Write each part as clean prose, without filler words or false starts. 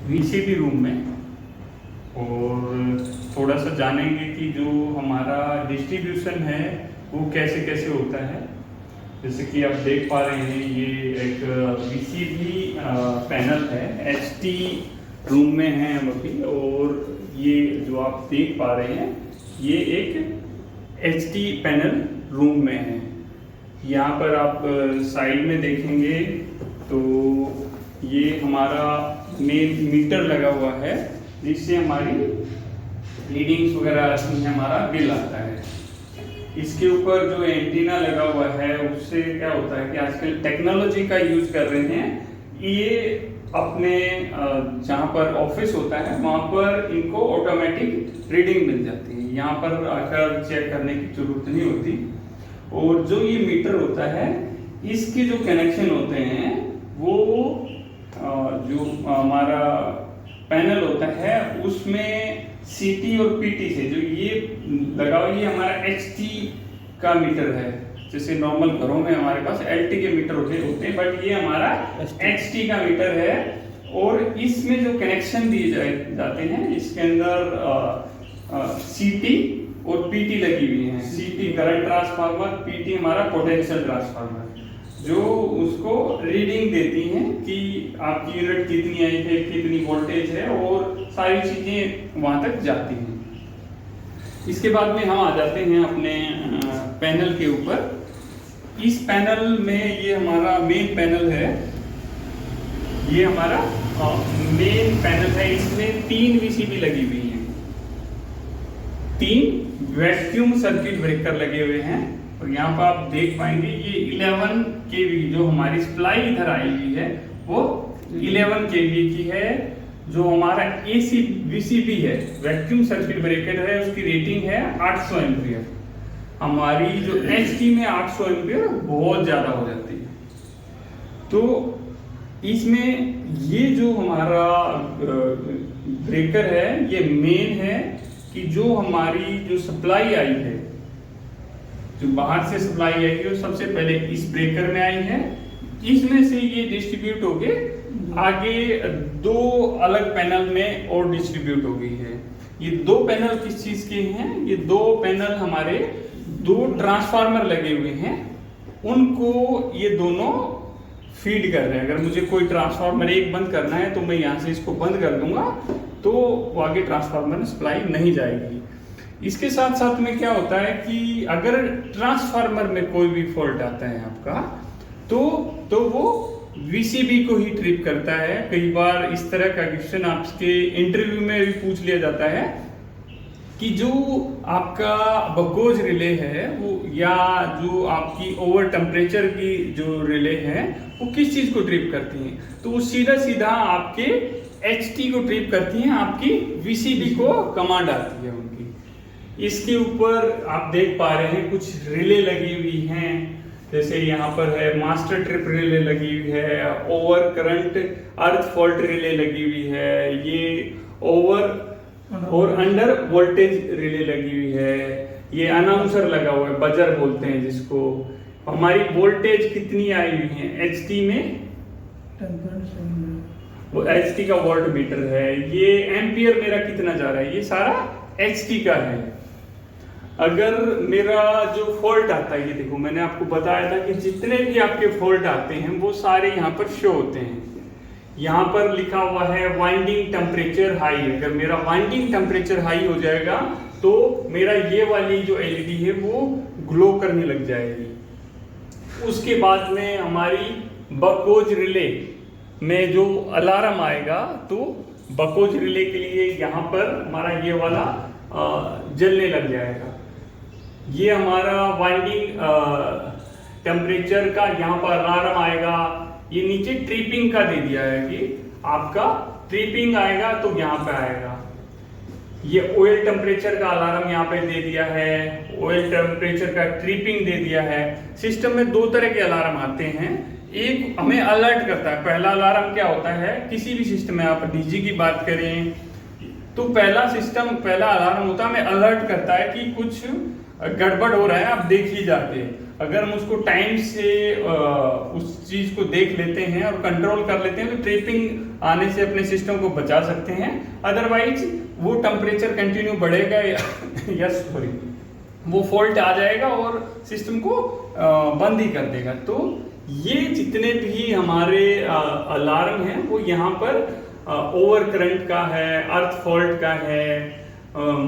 VCB room में, और थोड़ा सा जानेंगे कि जो हमारा डिस्ट्रीब्यूशन है वो कैसे कैसे होता है। जैसे कि आप देख पा रहे हैं, ये एक वीसीबी पैनल है, एचटी रूम में है हम अभी, और ये जो आप देख पा रहे हैं ये एक एचटी पैनल रूम में है। यहाँ पर आप साइड में देखेंगे तो ये हमारा मेन मीटर लगा हुआ है, जिससे हमारी रीडिंग्स वगैरह आती है, हमारा बिल आता है। इसके ऊपर जो एंटीना लगा हुआ है उससे क्या होता है कि आजकल टेक्नोलॉजी का यूज कर रहे हैं। ये अपने जहाँ पर ऑफिस होता है वहाँ पर इनको ऑटोमेटिक रीडिंग मिल जाती है, यहाँ पर आकर चेक करने की जरूरत नहीं होती। और जो ये मीटर होता है इसके जो कनेक्शन होते हैं वो जो हमारा पैनल होता है उसमें सीटी और पीटी से, जो ये लगा हुआ ये हमारा एचटी का मीटर है। जैसे नॉर्मल घरों में हमारे पास एलटी के मीटर होते हैं, बट ये हमारा एचटी का मीटर है। और इसमें जो कनेक्शन दिए जाते हैं इसके अंदर सीटी और पीटी लगी हुई है। सीटी करंट ट्रांसफार्मर, पीटी हमारा पोटेंशियल ट्रांसफार्मर, जो उसको रीडिंग देती हैं कि आपकी यूनिट कितनी आई है, कितनी वोल्टेज है, और सारी चीजें वहां तक जाती हैं। इसके बाद में हम आ जाते हैं अपने पैनल के ऊपर। इस पैनल में ये हमारा मेन पैनल है, ये हमारा मेन पैनल है। इसमें 3 वीसीबी लगी हुई हैं, 3 वैक्यूम सर्किट ब्रेकर लगे हुए हैं। और यहाँ पर आप देख पाएंगे ये 11 केवी जो हमारी सप्लाई इधर आई हुई है वो 11 केवी की है। जो हमारा एसी वीसीबी है, वैक्यूम सर्किट ब्रेकर है, उसकी रेटिंग है 800 एम्पियर। हमारी जो एचटी में 800 एम्पियर बहुत ज्यादा हो जाती है। तो इसमें ये जो हमारा ब्रेकर है ये मेन है कि जो हमारी जो सप्लाई आई है, जो बाहर से सप्लाई आई है, सबसे पहले इस ब्रेकर में आई है, इसमें से ये डिस्ट्रीब्यूट होके आगे 2 अलग पैनल में और डिस्ट्रीब्यूट हो गई है। ये 2 पैनल किस चीज के हैं? ये 2 पैनल हमारे 2 ट्रांसफार्मर लगे हुए हैं, उनको ये दोनों फीड कर रहे हैं। अगर मुझे कोई ट्रांसफार्मर एक बंद करना है तो मैं यहाँ से इसको बंद कर दूंगा तो वो आगे ट्रांसफार्मर में सप्लाई नहीं जाएगी। इसके साथ साथ में क्या होता है कि अगर ट्रांसफार्मर में कोई भी फॉल्ट आता है आपका तो वो वीसीबी को ही ट्रिप करता है। कई बार इस तरह का क्वेश्चन आपके इंटरव्यू में भी पूछ लिया जाता है कि जो आपका बकोज रिले है वो, या जो आपकी ओवर टेम्परेचर की जो रिले है वो किस चीज को ट्रिप करती हैं? तो वो सीधा सीधा आपके एचटी को ट्रिप करती हैं, आपकी वीसीबी को कमांड आती है उनकी। इसके ऊपर आप देख पा रहे हैं कुछ रिले लगी हुई हैं, जैसे यहाँ पर है मास्टर ट्रिप रिले लगी हुई है, ओवर करंट अर्थ फॉल्ट रिले लगी हुई है, ये ओवर और अंडर वोल्टेज रिले लगी हुई है, ये अनाउंसर लगा हुआ है, बजर बोलते हैं जिसको। हमारी वोल्टेज कितनी आई हुई है एचटी में, 10.7, वो एचटी का वोल्ट मीटर है। ये एम्पियर मेरा कितना जा रहा है, ये सारा एचटी का है। अगर मेरा जो फॉल्ट आता है, ये देखो मैंने आपको बताया था कि जितने भी आपके फॉल्ट आते हैं वो सारे यहाँ पर शो होते हैं। यहाँ पर लिखा हुआ है वाइंडिंग टेम्परेचर हाई। अगर मेरा वाइंडिंग टेम्परेचर हाई हो जाएगा तो मेरा ये वाली जो एलईडी है वो ग्लो करने लग जाएगी। उसके बाद में हमारी बकोज रिले में जो अलार्म आएगा, तो बकोज रिले के लिए यहाँ पर हमारा ये वाला जलने लग जाएगा। ये हमारा वाइंडिंग टेम्परेचर का यहाँ पर अलार्म आएगा। ये नीचे ट्रिपिंग का दे दिया है कि आपका ट्रिपिंग आएगा तो यहाँ पे आएगा। ये ऑयल टेम्परेचर का अलार्म यहाँ पे दे दिया है, ऑयल टेम्परेचर का ट्रिपिंग दे दिया है। सिस्टम में 2 तरह के अलार्म आते हैं। एक हमें अलर्ट करता है। पहला अलार्म क्या होता है, किसी भी सिस्टम में आप डीजी की बात करें तो पहला अलार्म होता है, हमें अलर्ट करता है कि कुछ गड़बड़ हो रहा है, आप देख ही जाते। अगर हम उसको टाइम से उस चीज को देख लेते हैं और कंट्रोल कर लेते हैं तो ट्रिपिंग आने से अपने सिस्टम को बचा सकते हैं। अदरवाइज वो टेम्परेचर कंटिन्यू बढ़ेगा या सॉरी वो फॉल्ट आ जाएगा और सिस्टम को बंद ही कर देगा। तो ये जितने भी हमारे अलार्म हैं वो यहाँ पर ओवर करंट का है, अर्थ फॉल्ट का है,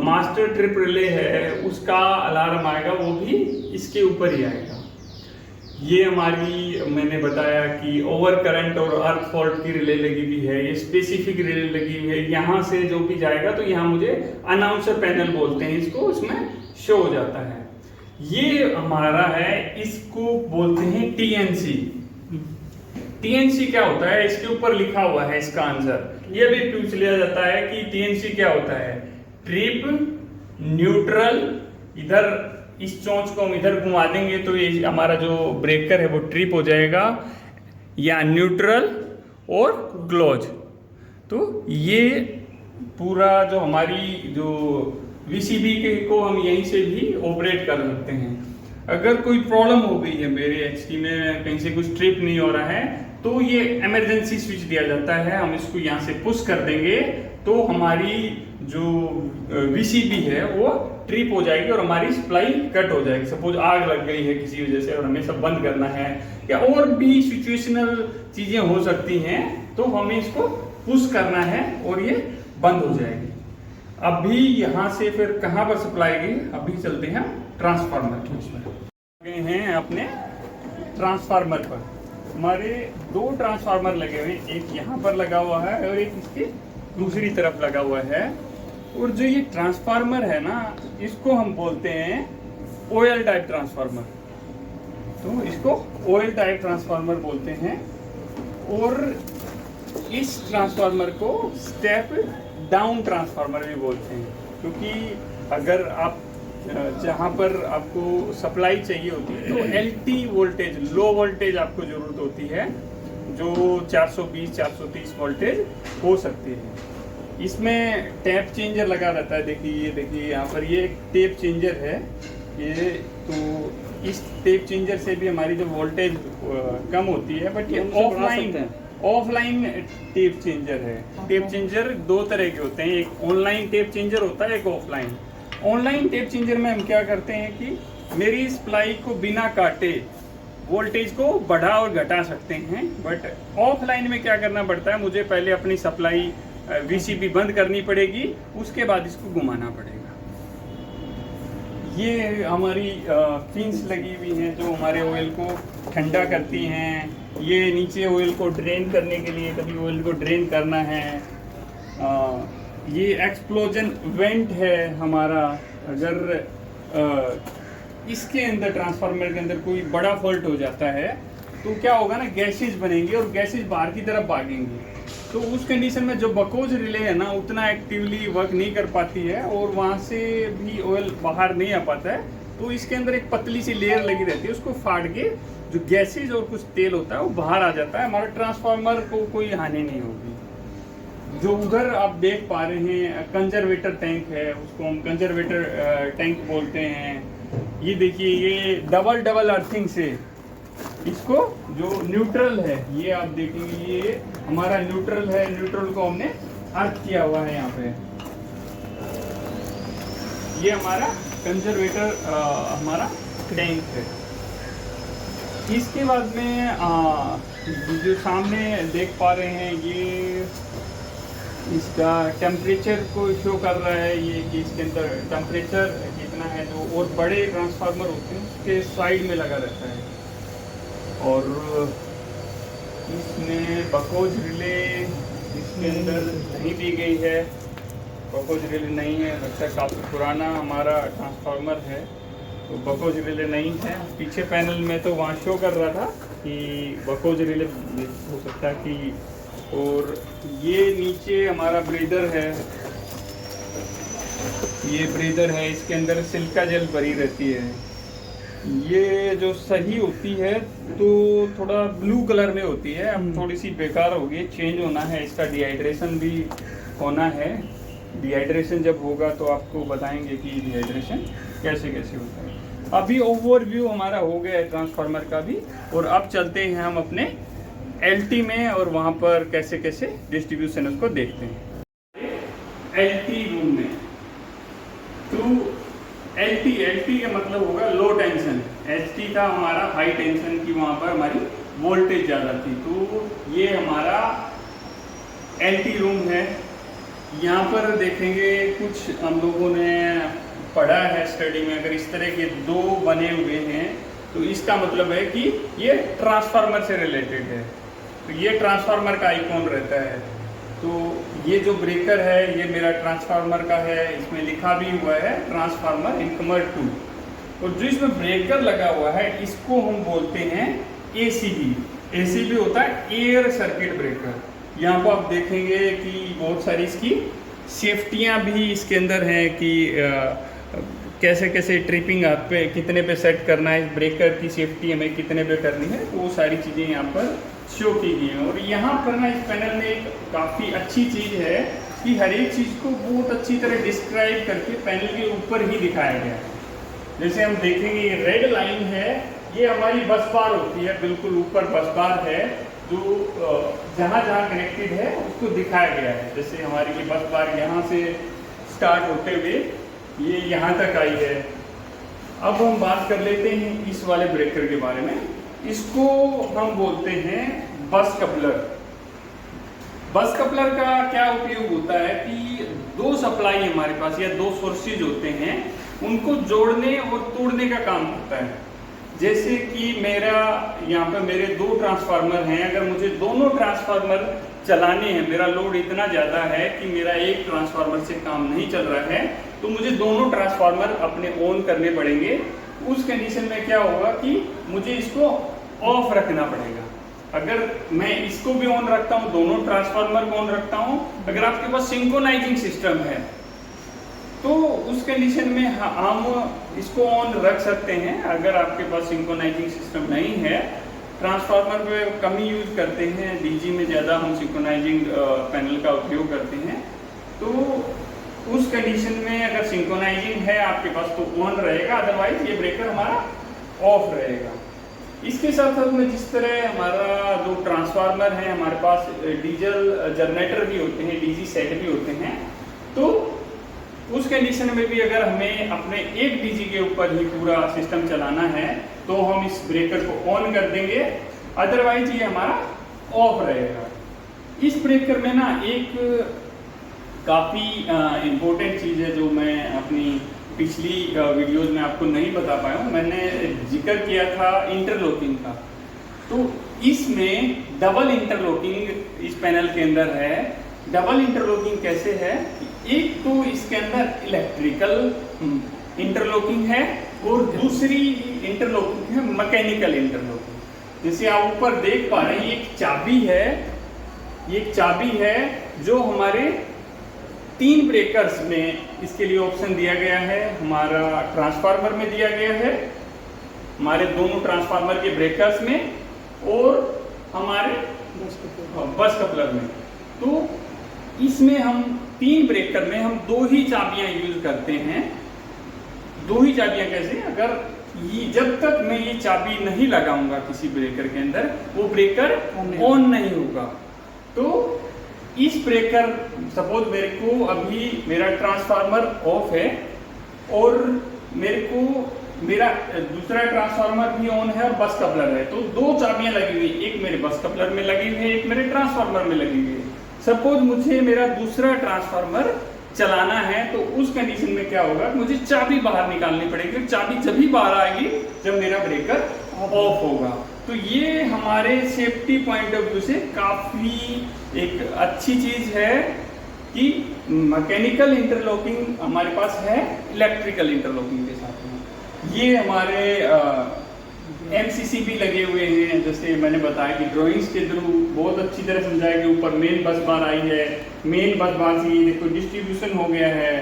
मास्टर ट्रिप रिले है, उसका अलार्म आएगा, वो भी इसके ऊपर ही आएगा। ये हमारी मैंने बताया कि ओवर करंट और अर्थ फॉल्ट की रिले लगी हुई है, ये स्पेसिफिक रिले लगी हुई है। यहाँ से जो भी जाएगा तो यहाँ मुझे अनाउंसर पैनल बोलते हैं इसको, उसमें शो हो जाता है। ये हमारा है, इसको बोलते हैं टीएनसी। टीएनसी क्या होता है, इसके ऊपर लिखा हुआ है इसका आंसर। ये भी पूछ लिया जाता है कि टीएनसी क्या होता है। ट्रिप, न्यूट्रल, इधर इस चोंच को हम इधर घुमा देंगे तो ये हमारा जो ब्रेकर है वो ट्रिप हो जाएगा, या न्यूट्रल और क्लोज। तो ये पूरा जो हमारी जो वीसीबी के को हम यहीं से भी ऑपरेट कर सकते हैं। अगर कोई प्रॉब्लम हो गई है मेरे एचटी में, कहीं से कुछ ट्रिप नहीं हो रहा है, तो ये इमरजेंसी स्विच दिया जाता है, हम इसको यहाँ से पुश कर देंगे तो हमारी जो वीसीबी है वो ट्रिप हो जाएगी और हमारी सप्लाई कट हो जाएगी। सपोज आग लग गई है किसी वजह से और हमें सब बंद करना है, या और भी सिचुएशनल चीजें हो सकती हैं, तो हमें इसको पुश करना है और ये बंद हो जाएगी। अभी यहाँ से फिर कहाँ पर सप्लाई गई, अभी चलते हैं ट्रांसफार्मर गए हैं अपने ट्रांसफार्मर पर। हमारे दो ट्रांसफार्मर लगे हुए हैं, एक यहाँ पर लगा हुआ है और एक इसके दूसरी तरफ लगा हुआ है। और जो ये ट्रांसफार्मर है ना, इसको हम बोलते हैं ऑयल टाइप ट्रांसफार्मर। तो इसको ऑयल टाइप ट्रांसफार्मर बोलते हैं। और इस ट्रांसफार्मर को स्टेप डाउन ट्रांसफार्मर भी बोलते हैं, क्योंकि अगर आप जहाँ पर आपको सप्लाई चाहिए होती है तो एलटी वोल्टेज, लो वोल्टेज आपको ज़रूरत होती है, जो 420-430 वोल्टेज हो सकती है। इसमें टैप चेंजर लगा रहता है। देखिए यहाँ पर ये एक टैप चेंजर है ये, तो इस टैप चेंजर से भी हमारी जो वोल्टेज कम होती है। बट ये ऑफलाइन टैप चेंजर है। टैप चेंजर दो तरह के होते हैं, एक ऑनलाइन टैप चेंजर होता है, एक ऑफलाइन। ऑनलाइन टैप चेंजर में हम क्या करते हैं कि मेरी सप्लाई को बिना काटे वोल्टेज को बढ़ा और घटा सकते हैं। बट ऑफलाइन में क्या करना पड़ता है, मुझे पहले अपनी सप्लाई वीसीबी बंद करनी पड़ेगी, उसके बाद इसको घुमाना पड़ेगा। ये हमारी फिन्स लगी हुई हैं जो हमारे ऑयल को ठंडा करती हैं। ये नीचे ऑयल को ड्रेन करने के लिए, कभी ऑयल को ड्रेन करना है। ये एक्सप्लोजन वेंट है हमारा। अगर इसके अंदर ट्रांसफार्मर के अंदर कोई बड़ा फॉल्ट हो जाता है तो क्या होगा ना, गैसेज बनेंगी और गैसेज बाहर की तरफ भागेंगी। तो उस कंडीशन में जो बकोज रिले है ना, उतना एक्टिवली वर्क नहीं कर पाती है और वहाँ से भी ऑयल बाहर नहीं आ पाता है। तो इसके अंदर एक पतली सी लेयर लगी रहती है, उसको फाड़ के जो गैसेज और कुछ तेल होता है वो बाहर आ जाता है। हमारे ट्रांसफार्मर को कोई हानि नहीं होगी। जो उधर आप देख पा रहे हैं कंजर्वेटर टैंक है, उसको हम कंजर्वेटर टैंक बोलते हैं। ये देखिए, ये डबल अर्थिंग से इसको जो न्यूट्रल है, ये आप देखेंगे ये हमारा न्यूट्रल है। न्यूट्रल को हमने अर्थ किया हुआ है यहाँ पे। ये हमारा कंजर्वेटर हमारा टैंक है। इसके बाद में जो सामने देख पा रहे हैं, ये इसका टेम्परेचर को शो कर रहा है। ये कि इसके अंदर टेम्परेचर कितना है। जो और बड़े ट्रांसफार्मर होते हैं उसके साइड में लगा रहता है। और इसमें बकोज रिले इसके अंदर नहीं दी गई है, बकोज रिले नहीं है। लगता है काफ़ी पुराना हमारा ट्रांसफार्मर है, तो बकोज रिले नहीं है। पीछे पैनल में तो वहाँ शो कर रहा था कि बकोज रिले हो सकता है कि। और ये नीचे हमारा ब्रीदर है, ये ब्रीदर है, इसके अंदर सिलिका जेल भरी रहती है। ये जो सही होती है तो थोड़ा ब्लू कलर में होती है, अब थोड़ी सी बेकार होगी, चेंज होना है। इसका डिहाइड्रेशन भी होना है। डिहाइड्रेशन जब होगा तो आपको बताएंगे कि डिहाइड्रेशन कैसे कैसे होता है। अभी ओवरव्यू हमारा हो गया है ट्रांसफार्मर का भी। और अब चलते हैं हम अपने LT में और वहाँ पर कैसे कैसे डिस्ट्रीब्यूशन उसको देखते हैं। LT रूम में तो LT का मतलब होगा लो टेंशन, HT था हमारा हाई टेंशन की, वहाँ पर हमारी वोल्टेज ज़्यादा थी। तो ये हमारा LT रूम है। यहाँ पर देखेंगे कुछ हम लोगों ने पढ़ा है स्टडी में, अगर इस तरह के दो बने हुए हैं तो इसका मतलब है कि ये ट्रांसफार्मर से रिलेटेड है। तो ये ट्रांसफार्मर का आइकॉन रहता है। तो ये जो ब्रेकर है ये मेरा ट्रांसफार्मर का है, इसमें लिखा भी हुआ है ट्रांसफार्मर इनकमर 2। और जो इसमें ब्रेकर लगा हुआ है इसको हम बोलते हैं ACB होता है एयर सर्किट ब्रेकर। यहाँ पर आप देखेंगे कि बहुत सारी इसकी सेफ्टियाँ भी इसके अंदर हैं कि कैसे कैसे ट्रिपिंग आप पे कितने पे सेट करना है, ब्रेकर की सेफ्टी हमें कितने पे करनी है, वो सारी चीज़ें यहाँ पर शो की गई हैं। और यहाँ पर ना इस पैनल में एक काफ़ी अच्छी चीज़ है कि हर एक चीज़ को बहुत अच्छी तरह डिस्क्राइब करके पैनल के ऊपर ही दिखाया गया है। जैसे हम देखेंगे ये रेड लाइन है, ये हमारी बस बार होती है, बिल्कुल ऊपर बस बार है जो जहाँ जहाँ कनेक्टेड है उसको दिखाया गया है। जैसे हमारी ये बस बार यहाँ से स्टार्ट होते हुए ये यहाँ तक आई है। अब हम बात कर लेते हैं इस वाले ब्रेकर के बारे में। इसको हम बोलते हैं बस कपलर। बस कपलर का क्या उपयोग होता है कि दो सप्लाई हमारे पास या दो सोर्सेज होते हैं, उनको जोड़ने और तोड़ने का काम करता है। जैसे कि मेरा यहाँ पर मेरे दो ट्रांसफार्मर हैं, अगर मुझे दोनों ट्रांसफार्मर चलाने हैं, मेरा लोड इतना ज़्यादा है कि मेरा एक ट्रांसफार्मर से काम नहीं चल रहा है, तो मुझे दोनों ट्रांसफार्मर अपने ऑन करने पड़ेंगे। उस कंडीशन में क्या होगा कि मुझे इसको ऑफ रखना पड़ेगा। अगर मैं इसको भी ऑन रखता हूँ, दोनों ट्रांसफार्मर को ऑन रखता हूँ, अगर आपके पास सिंक्रोनाइजिंग सिस्टम है तो उस कंडीशन में हम इसको ऑन रख सकते हैं। अगर आपके पास सिंक्रोनाइजिंग सिस्टम नहीं है, ट्रांसफार्मर पे कम ही यूज करते हैं, डीजी में ज़्यादा हम सिंक्रोनाइजिंग पैनल का उपयोग करते हैं। तो उस कंडीशन में अगर सिंक्रोनाइजिंग है आपके पास तो ऑन रहेगा, अदरवाइज ये ब्रेकर हमारा ऑफ रहेगा। इसके साथ साथ में जिस तरह हमारा जो ट्रांसफार्मर है, हमारे पास डीजल जनरेटर भी होते हैं, डीजी सेट भी होते हैं। तो उस कंडीशन में भी अगर हमें अपने एक डीजी के ऊपर ही पूरा सिस्टम चलाना है तो हम इस ब्रेकर को ऑन कर देंगे, अदरवाइज ये हमारा ऑफ रहेगा। इस ब्रेकर में ना एक काफ़ी इम्पोर्टेंट चीज़ है जो मैं अपनी पिछली वीडियोस में आपको नहीं बता पाया हूँ। मैंने जिक्र किया था इंटरलॉकिंग का। तो इसमें डबल इंटरलॉकिंग इस पैनल के अंदर है। डबल इंटरलॉकिंग कैसे है? एक तो इसके अंदर इलेक्ट्रिकल इंटरलॉकिंग है और दूसरी इंटरलॉकिंग है मैकेनिकल इंटरलॉकिंग। जैसे आप ऊपर देख पा रहे हैं ये एक चाबी है, ये एक चाबी है जो हमारे 3 ब्रेकर्स में इसके लिए ऑप्शन दिया गया है। हमारा ट्रांसफार्मर में दिया गया है, हमारे दोनों ट्रांसफार्मर के ब्रेकर्स में और हमारे बस कपलर में। तो इसमें हम 3 ब्रेकर में हम 2 ही चाबियां यूज करते हैं। 2 ही चाबियां कैसे? अगर ये जब तक मैं ये चाबी नहीं लगाऊंगा किसी ब्रेकर के अंदर, वो ब्रेकर ऑन नहीं होगा। तो इस ब्रेकर सपोज मेरे को अभी मेरा ट्रांसफार्मर ऑफ है और मेरे को मेरा दूसरा ट्रांसफार्मर भी ऑन है और बस कपलर है, तो 2 चाबियां लगी हुई, एक मेरे बस कपलर में लगी हुई है, एक मेरे ट्रांसफार्मर में लगी हुई है। सपोज मुझे मेरा दूसरा ट्रांसफार्मर चलाना है तो उस कंडीशन में क्या होगा, मुझे चाबी बाहर निकालनी पड़ेगी। चाबी जब भी बाहर आएगी जब मेरा ब्रेकर ऑफ होगा। तो ये हमारे सेफ्टी पॉइंट ऑफ व्यू से काफ़ी एक अच्छी चीज़ है कि मैकेनिकल इंटरलॉकिंग हमारे पास है इलेक्ट्रिकल इंटरलॉकिंग के साथ में। ये हमारे MCC भी लगे हुए हैं, जैसे मैंने बताया कि ड्राइंग्स के थ्रू बहुत अच्छी तरह समझाया कि ऊपर मेन बस बार आई है, मेन बस बार से ये देखो डिस्ट्रीब्यूशन हो गया है,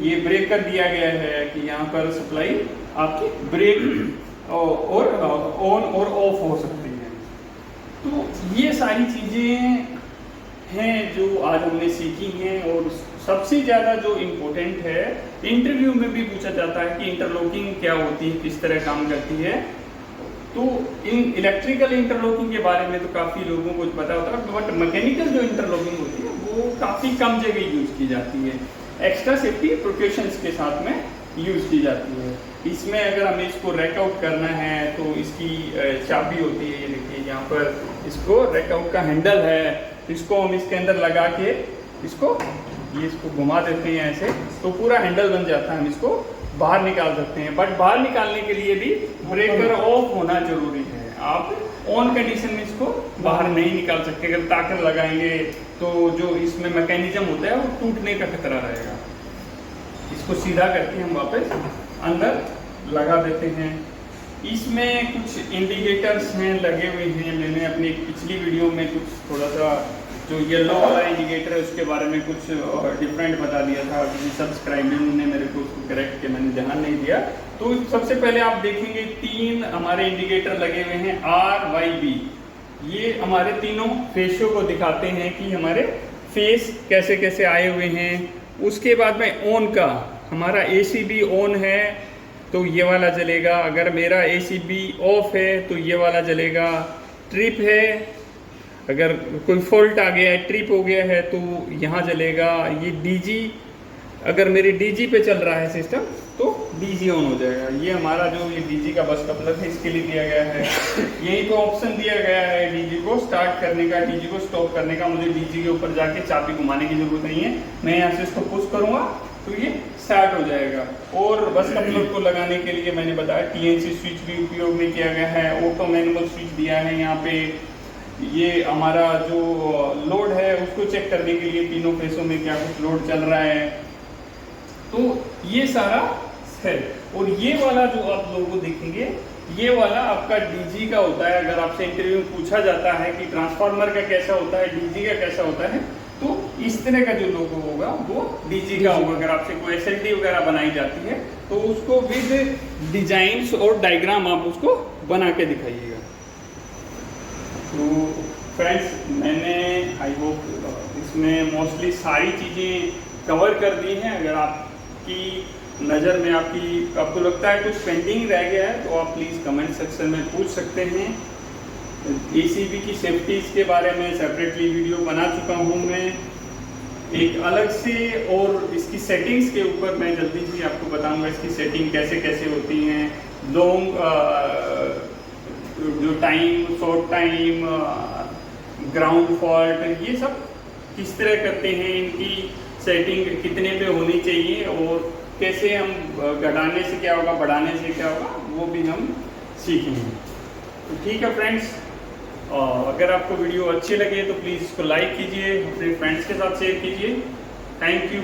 ये ब्रेकर दिया गया है कि यहाँ पर सप्लाई आपकी ब्रेक और ऑन और ऑफ हो सकती है। तो ये सारी चीज़ें हैं जो आज हमने सीखी हैं। और सबसे ज़्यादा जो इम्पोर्टेंट है, इंटरव्यू में भी पूछा जाता है कि इंटरलॉकिंग क्या होती है, किस तरह काम करती है। तो इन इलेक्ट्रिकल इंटरलॉकिंग के बारे में तो काफ़ी लोगों को पता होता है, बट मैकेनिकल जो इंटरलॉकिंग होती है वो काफ़ी कम जगह यूज़ की जाती है, एक्स्ट्रा सेफ्टी प्रिकॉशंस के साथ में यूज़ की जाती है। इसमें अगर हमें इसको रैक आउट करना है तो इसकी चाबी होती है, ये देखिए यहाँ पर इसको रैक आउट का हैंडल है, इसको हम इसके अंदर लगा के इसको घुमा देते हैं ऐसे, तो पूरा हैंडल बन जाता है, हम इसको बाहर निकाल सकते हैं। बट बाहर निकालने के लिए भी ब्रेकर ऑफ होना जरूरी है, आप ऑन कंडीशन में इसको बाहर नहीं निकाल सकते। अगर ताकत लगाएंगे तो जो इसमें मैकेनिज्म होता है वो टूटने का खतरा रहेगा। इसको सीधा करके हम वापस अंदर लगा देते हैं। इसमें कुछ इंडिकेटर्स हैं लगे हुए हैं, मैंने अपनी पिछली वीडियो में कुछ थोड़ा सा जो येलो वाला इंडिकेटर है उसके बारे में कुछ डिफरेंट बता दिया था, किसी सब्सक्राइबर ने मेरे को उसको करेक्ट किया, मैंने ध्यान नहीं दिया। तो सबसे पहले आप देखेंगे 3 हमारे इंडिकेटर लगे हुए हैं RYB, ये हमारे तीनों फेसों को दिखाते हैं कि हमारे फेस कैसे कैसे आए हुए हैं। उसके बाद में ऑन का, हमारा ACB ऑन है तो ये वाला जलेगा, अगर मेरा ACB ऑफ है तो ये वाला जलेगा। ट्रिप है, अगर कोई फॉल्ट आ गया है, ट्रिप हो गया है तो यहाँ जलेगा। ये DG, अगर मेरी DG पे चल रहा है सिस्टम तो DG ऑन हो जाएगा। ये हमारा जो ये DG का बस कपलर है इसके लिए दिया गया है। यहीं पे ऑप्शन दिया गया है DG को स्टार्ट करने का, DG को स्टॉप करने का। मुझे DG के ऊपर जाके चाबी घुमाने की जरूरत नहीं है, मैं यहाँ से इसको पुश करूँगा तो ये स्टार्ट हो जाएगा। और बस कपलर को लगाने के लिए मैंने बताया TNC स्विच भी उपयोग में किया गया है, ऑटो मैनुअल स्विच दिया है यहाँ पे। ये हमारा जो लोड है उसको चेक करने के लिए तीनों फेसों में क्या कुछ लोड चल रहा है, तो ये सारा है। और ये वाला जो आप लोगों को देखेंगे, ये वाला आपका DG का होता है। अगर आपसे इंटरव्यू में पूछा जाता है कि ट्रांसफार्मर का कैसा होता है, DG का कैसा होता है, तो इस तरह का जो लोगो होगा वो DG का होगा। अगर आपसे कोई SLD वगैरह बनाई जाती है तो उसको विद डिजाइन्स और डायग्राम आप उसको बना के दिखाइएगा। तो फ्रेंड्स, मैंने आई होप इसमें मोस्टली सारी चीज़ें कवर कर दी हैं। अगर आपकी नज़र में आपको लगता है कुछ पेंडिंग रह गया है तो आप प्लीज़ कमेंट सेक्शन में पूछ सकते हैं। ACB की सेफ्टीज़ के बारे में सेपरेटली वीडियो बना चुका हूँ मैं एक अलग से, और इसकी सेटिंग्स के ऊपर मैं जल्दी से आपको बताऊँगा इसकी सेटिंग कैसे कैसे होती हैं। लॉन्ग जो time, short time, ground fault, ये सब किस तरह करते हैं, इनकी सेटिंग कितने पे होनी चाहिए और कैसे हम घटाने से क्या होगा, बढ़ाने से क्या होगा, वो भी हम सीखेंगे। तो ठीक है फ्रेंड्स, अगर आपको वीडियो अच्छे लगे तो प्लीज़ इसको लाइक कीजिए, अपने फ्रेंड्स के साथ शेयर कीजिए। Thank you.